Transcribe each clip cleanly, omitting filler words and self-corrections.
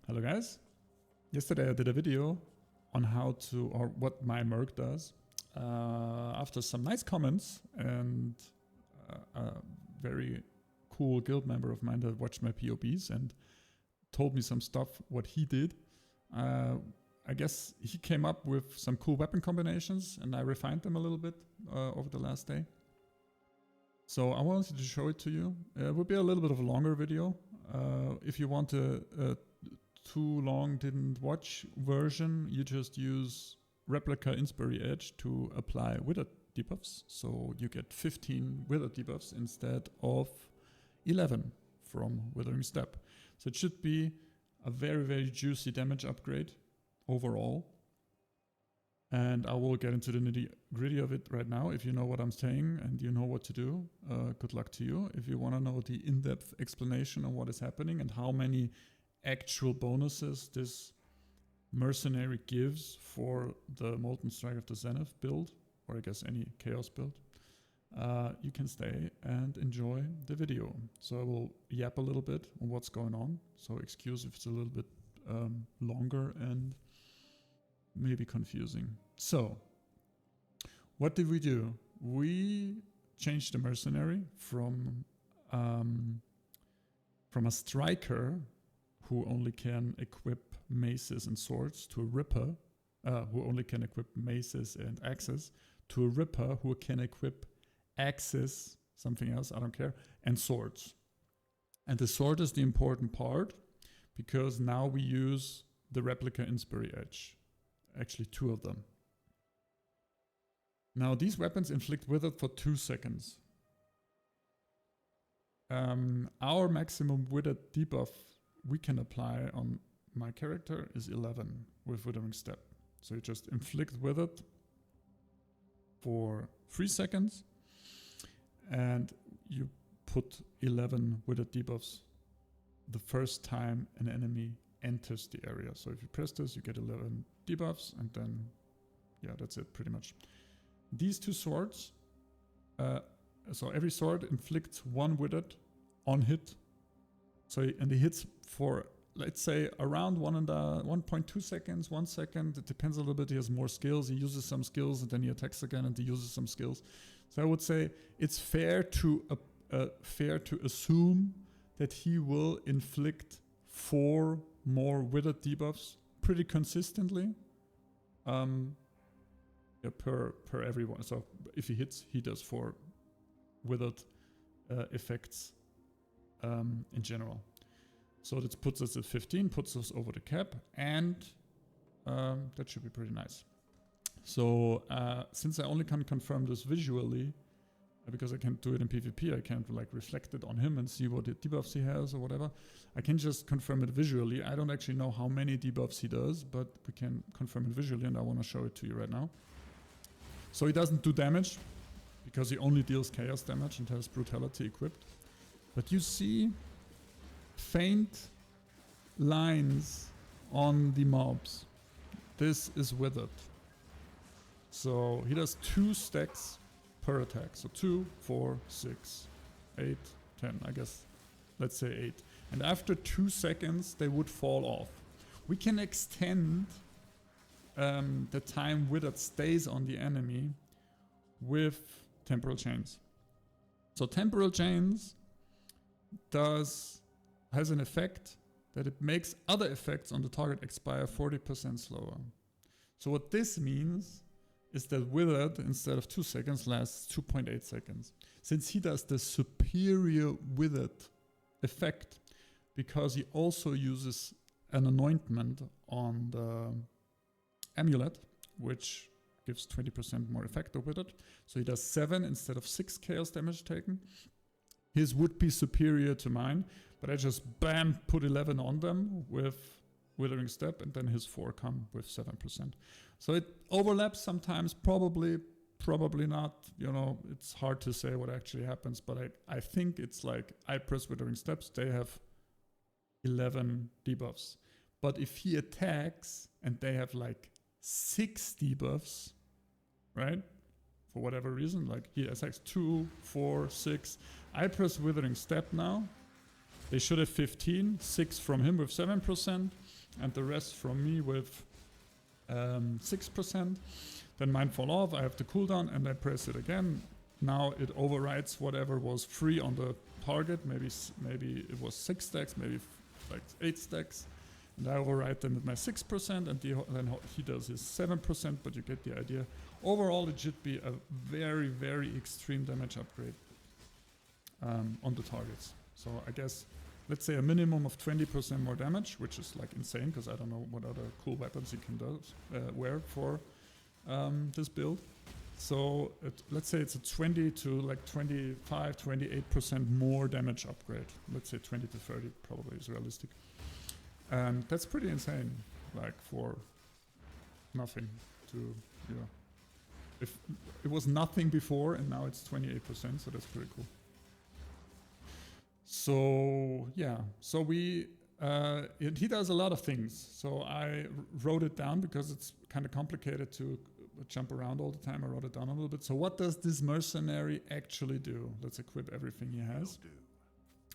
Hello guys. Yesterday I did a video on how to, or what my Merc does. After some nice comments and a very cool guild member of mine that watched my POBs and told me some stuff what he did. I guess he came up with some cool weapon combinations and I refined them a little bit over the last day. So I wanted to show it to you. It will be a little bit of a longer video. If you want a too long didn't watch version, you just use Replica Inspiry Edge to apply Withered debuffs. So you get 15 Withered debuffs instead of 11 from Withering Step. So it should be a very, very juicy damage upgrade overall. And I will get into the nitty-gritty of it right now. If you know what I'm saying and you know what to do, good luck to you. If you want to know the in-depth explanation of what is happening and how many actual bonuses this Mercenary gives for the Molten Strike of the Zenith build, or I guess any Chaos build, you can stay and enjoy the video. So I will yap a little bit on what's going on. So excuse if it's a little bit longer and maybe confusing. So what did we do? We changed the Mercenary from a striker who only can equip maces and swords to a ripper who only can equip maces and axes to a ripper who can equip axes, something else, I don't care, and swords. And the sword is the important part because now we use the Replica Inspiry Edge. Actually 2 of them. Now these weapons inflict Withered for 2 seconds. Our maximum Withered debuff we can apply on my character is 11 with Withering Step. So you just inflict Withered for 3 seconds and you put 11 Withered debuffs the first time an enemy enters the area. So if you press this, you get 11 debuffs and then, yeah, that's it pretty much. These 2 swords, so every sword inflicts 1 Withered on hit. So, and he hits for, let's say, around 1.2 seconds, 1 second. It depends a little bit. He has more skills. He uses some skills and then he attacks again and he uses some skills. So I would say it's fair to assume that he will inflict 4 more Withered debuffs pretty consistently per everyone. So if he hits, he does 4 Withered effects in general. So that puts us at 15, puts us over the cap, and that should be pretty nice. So since I only can confirm this visually, because I can't do it in PvP, I can't like reflect it on him and see what debuffs he has or whatever. I can just confirm it visually. I don't actually know how many debuffs he does, but we can confirm it visually and I want to show it to you right now. So he doesn't do damage because he only deals chaos damage and has brutality equipped. But you see faint lines on the mobs. This is Withered. So he does 2 stacks per attack. So 2, 4, 6, 8, 10, I guess. Let's say 8. And after 2 seconds, they would fall off. We can extend the time Withered stays on the enemy with Temporal Chains. So Temporal Chains has an effect that it makes other effects on the target expire 40% slower. So what this means is that Withered, instead of 2 seconds, lasts 2.8 seconds. Since he does the superior Withered effect, because he also uses an anointment on the Amulet, which gives 20% more effect of Withered. So he does 7 instead of 6 chaos damage taken. His would be superior to mine, but I just bam, put 11 on them with Withering Step, and then his 4 come with 7%. So it overlaps sometimes, probably not. You know, it's hard to say what actually happens, but I think it's like I press Withering Steps, they have 11 debuffs. But if he attacks and they have like 6 debuffs, right? For whatever reason, like he attacks 2, 4, 6. I press Withering Step now. They should have 15, 6 from him with 7%. and the rest from me with 6%. Then mine fall off, I have the cooldown, and I press it again. Now it overrides whatever was free on the target. Maybe it was 6 stacks, maybe like 8 stacks. And I override them with my 6%, and then he does his 7%, but you get the idea. Overall, it should be a very, very extreme damage upgrade on the targets. So I guess, let's say a minimum of 20% more damage, which is like insane, because I don't know what other cool weapons you can wear for this build. So let's say it's a 20 to like 25, 28% more damage upgrade. Let's say 20 to 30 probably is realistic. And that's pretty insane, like for nothing to, you know. If it was nothing before and now it's 28%, so that's pretty cool. So yeah, so he does a lot of things. So I wrote it down because it's kind of complicated to jump around all the time. I wrote it down a little bit. So what does this mercenary actually do? Let's equip everything he has.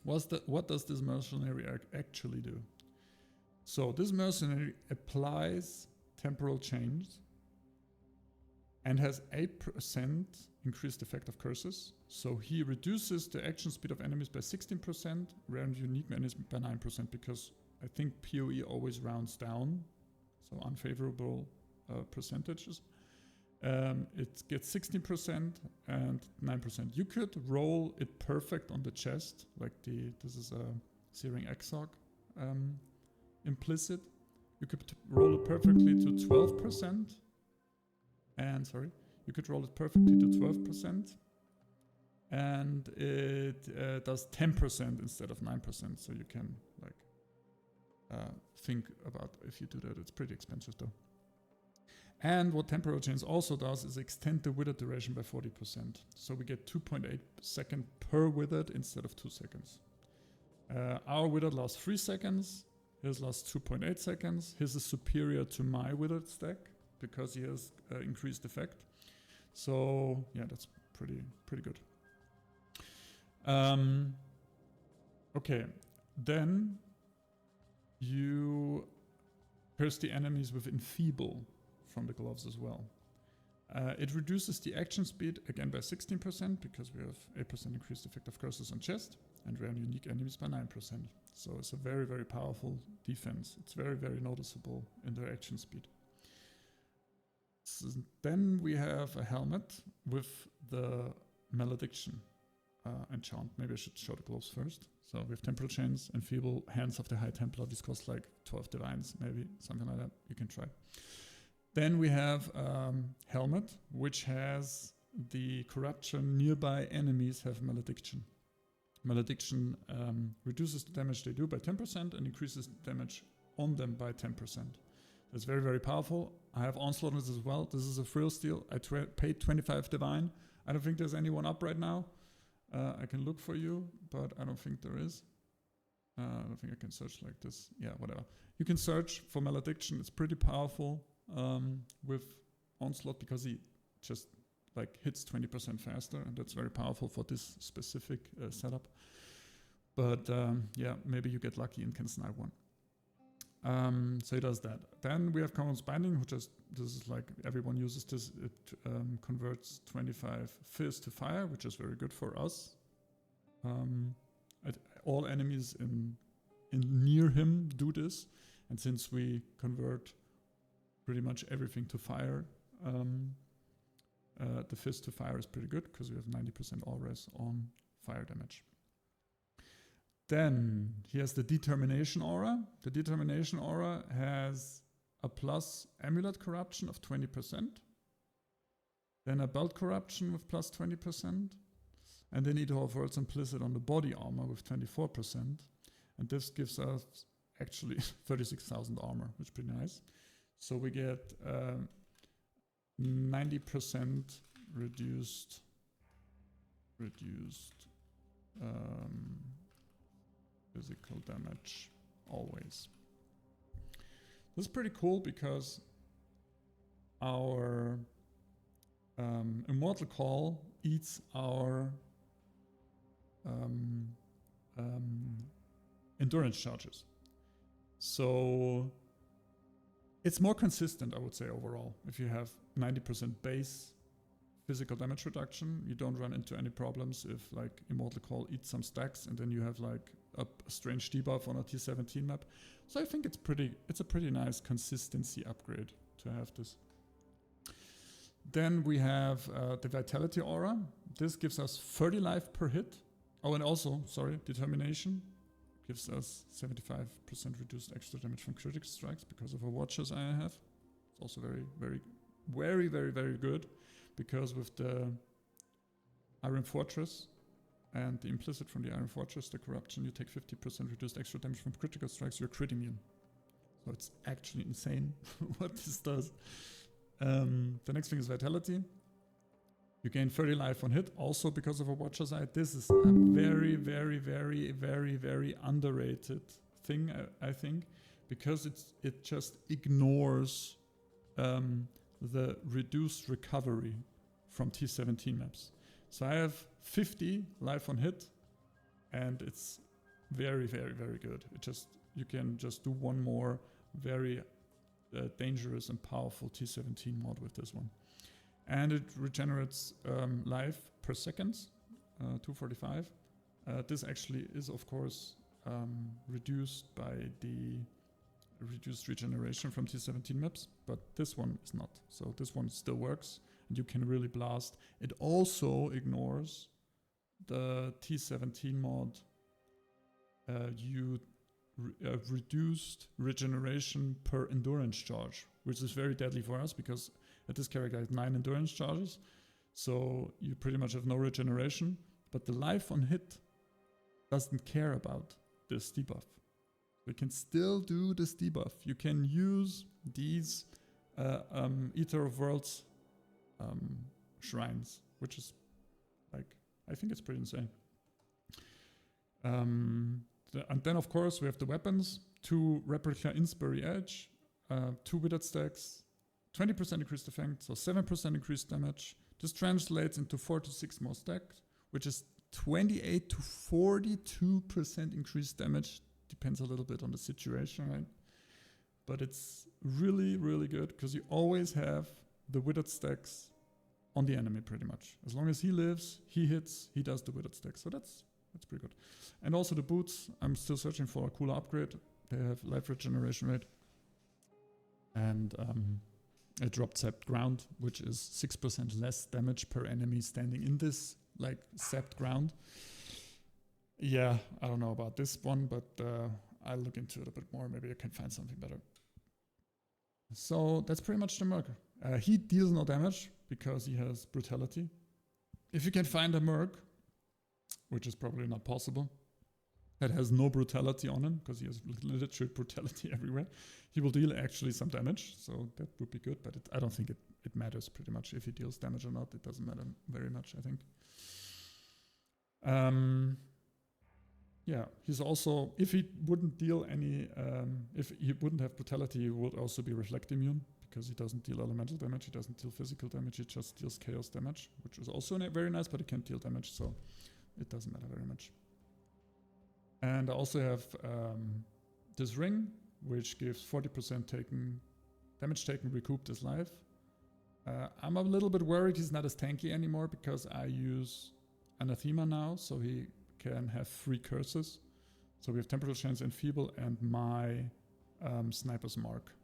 What does this mercenary actually do? So this mercenary applies temporal chains and has 8% increased effect of curses. So he reduces the action speed of enemies by 16%, rare and unique enemies by 9%, because I think PoE always rounds down, so unfavorable percentages. It gets 16% and 9%. You could roll it perfect on the chest, like this is a Searing Exile Implicit. You could roll it perfectly to 12%. And you could roll it perfectly to 12%. And it does 10% instead of 9%. So you can like think about if you do that. It's pretty expensive though. And what Temporal Chains also does is extend the Withered Duration by 40%. So we get 2.8 seconds per Withered instead of 2 seconds. Our Withered lasts 3 seconds. His lasts 2.8 seconds. His is superior to my Withered stack because he has increased effect. So yeah, that's pretty good. Okay, then you pierce the enemies with Enfeeble from the gloves as well. It reduces the action speed again by 16% because we have 8% increased effect of curses on chest, and rare and unique enemies by 9%. So it's a very, very powerful defense. It's very, very noticeable in their action speed. So then we have a helmet with the Malediction enchant. Maybe I should show the gloves first. So we have Temporal Chains, Enfeeble, Hands of the High Templar. This costs like 12 divines, maybe something like that. You can try. Then we have Helmet, which has the corruption nearby enemies have Malediction. Malediction reduces the damage they do by 10% and increases damage on them by 10%. That's very, very powerful. I have Onslaught as well. This is a frill steal. I paid 25 divine. I don't think there's anyone up right now. I can look for you, but I don't think there is. I don't think I can search like this. Yeah, whatever. You can search for Malediction. It's pretty powerful with Onslaught because he just like hits 20% faster, and that's very powerful for this specific setup. But yeah, maybe you get lucky and can snipe one. So he does that. Then we have Koams Binding, which is, this is like everyone uses this. It converts 25 Phys to fire, which is very good for us. All enemies in near him do this, and since we convert pretty much everything to fire, the Phys to fire is pretty good because we have 90% all res on fire damage. Then he has the Determination Aura. The Determination Aura has a plus Amulet Corruption of 20%. Then a Belt Corruption with plus 20%. And then it offers Implicit on the body armor with 24%. And this gives us actually 36,000 armor, which is pretty nice. So we get 90% reduced physical damage always. This is pretty cool because our Immortal Call eats our endurance charges. So It's more consistent, I would say, overall. If you have 90% base physical damage reduction, you don't run into any problems if like Immortal Call eats some stacks and then you have like a strange debuff on a T17 map. So I think it's a pretty nice consistency upgrade to have this. Then we have the Vitality Aura. This gives us 30 life per hit. Oh, and also, sorry, Determination gives us 75% reduced extra damage from critical strikes because of a Watchers I have. It's also very good, because with the Iron Fortress and the Implicit from the Iron Fortress, the Corruption, you take 50% reduced extra damage from critical strikes, you're crit immune. So it's actually insane what this does. The next thing is Vitality. You gain 30 life on hit, also because of a Watcher's Eye. This is a very underrated thing, I think, because it just ignores the reduced recovery from T17 maps. So I have 50 life on hit, and it's very good. You can just do one more very dangerous and powerful T17 mod with this one. And it regenerates life per second, 245. This actually is, of course, reduced by the reduced regeneration from T17 maps, but this one is not. So this one still works, and you can really blast. It also ignores the T17 mod. Reduced regeneration per endurance charge, which is very deadly for us because this character has 9 endurance charges, so you pretty much have no regeneration, but the life on hit doesn't care about this debuff. We can still do this debuff. You can use these Eater of Worlds shrines, which is like, I think it's pretty insane. And then of course we have the weapons, 2 Replica Inspiry Edge, 2 Withered stacks, 20% increased effect, so 7% increased damage. This translates into 4 to 6 more stacks, which is 28 to 42% increased damage. Depends a little bit on the situation, right? But it's really good because you always have the Withered stacks on the enemy pretty much. As long as he lives, he hits, he does the Withered stacks. So that's pretty good. And also the boots, I'm still searching for a cooler upgrade. They have life regeneration rate. And it dropped sapped ground, which is 6% less damage per enemy standing in this like sapped ground. Yeah, I don't know about this one, but I'll look into it a bit more. Maybe I can find something better. So that's pretty much the Merc. He deals no damage because he has brutality. If you can find a Merc, which is probably not possible, that has no brutality on him, because he has literally brutality everywhere, he will deal actually some damage, so that would be good, but I don't think it matters pretty much if he deals damage or not. It doesn't matter very much, I think. Yeah, he's also, if he wouldn't deal any, if he wouldn't have brutality, he would also be reflect immune, because he doesn't deal elemental damage, he doesn't deal physical damage, he just deals chaos damage, which is also very nice, but he can't deal damage, so it doesn't matter very much. And I also have this ring, which gives 40% damage taken recouped as life. I'm a little bit worried he's not as tanky anymore because I use Anathema now, so he can have 3 curses. So we have Temporal Chance, Enfeeble, and my Sniper's Mark.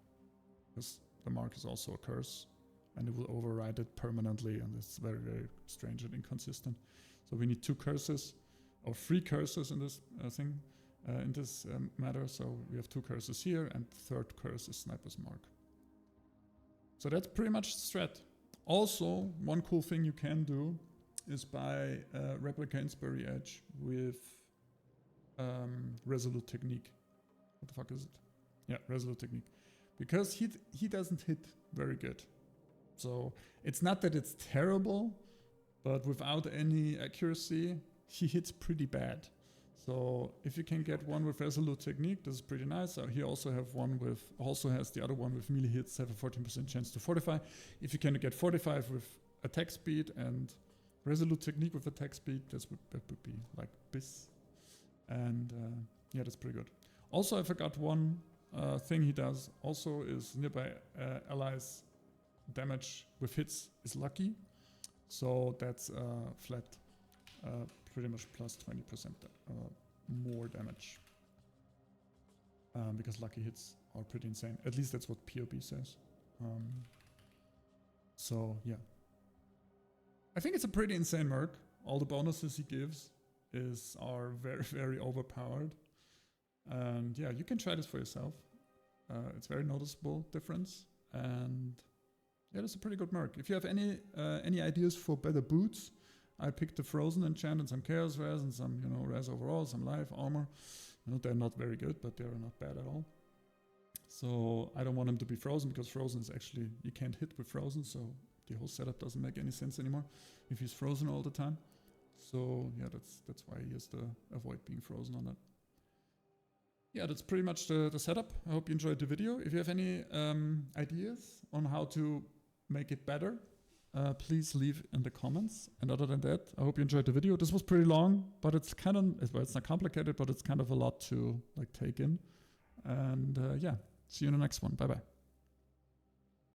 Because the Mark is also a curse, and it will override it permanently, and it's very strange and inconsistent. So we need 2 curses, or 3 curses in this thing, in this matter. So we have 2 curses here, and 3rd curse is Sniper's Mark. So that's pretty much the strat. Also, one cool thing you can do is buy Replica Inspiry Edge with Resolute Technique. What the fuck is it? Yeah, Resolute Technique. Because he doesn't hit very good. So it's not that it's terrible, but without any accuracy, he hits pretty bad. So if you can get one with Resolute Technique, this is pretty nice. He also has the other one with melee hits, have a 14% chance to fortify. If you can get 45 with attack speed and Resolute Technique with attack speed, that would be like this. And yeah, that's pretty good. Also, I forgot one thing he does also is nearby allies damage with hits is lucky. So that's flat, pretty much plus 20% more damage. Because lucky hits are pretty insane. At least that's what POB says. So yeah. I think it's a pretty insane Merc. All the bonuses he gives are very, very overpowered. And yeah, you can try this for yourself. It's very noticeable difference. And yeah, that's a pretty good Merc. If you have any ideas for better boots, I picked the Frozen enchant and some Chaos Res and some, you know, Res overall, some Life, Armour. You know, they're not very good, but they're not bad at all. So I don't want them to be Frozen because Frozen is actually, you can't hit with Frozen, so the whole setup doesn't make any sense anymore if he's frozen all the time. So yeah, that's why he has to avoid being frozen on that. Yeah, that's pretty much the setup. I hope you enjoyed the video. If you have any ideas on how to make it better, please leave in the comments. And other than that, I hope you enjoyed the video. This was pretty long, but it's kind of, well, it's not complicated, but it's kind of a lot to like take in. And yeah, see you in the next one. Bye bye.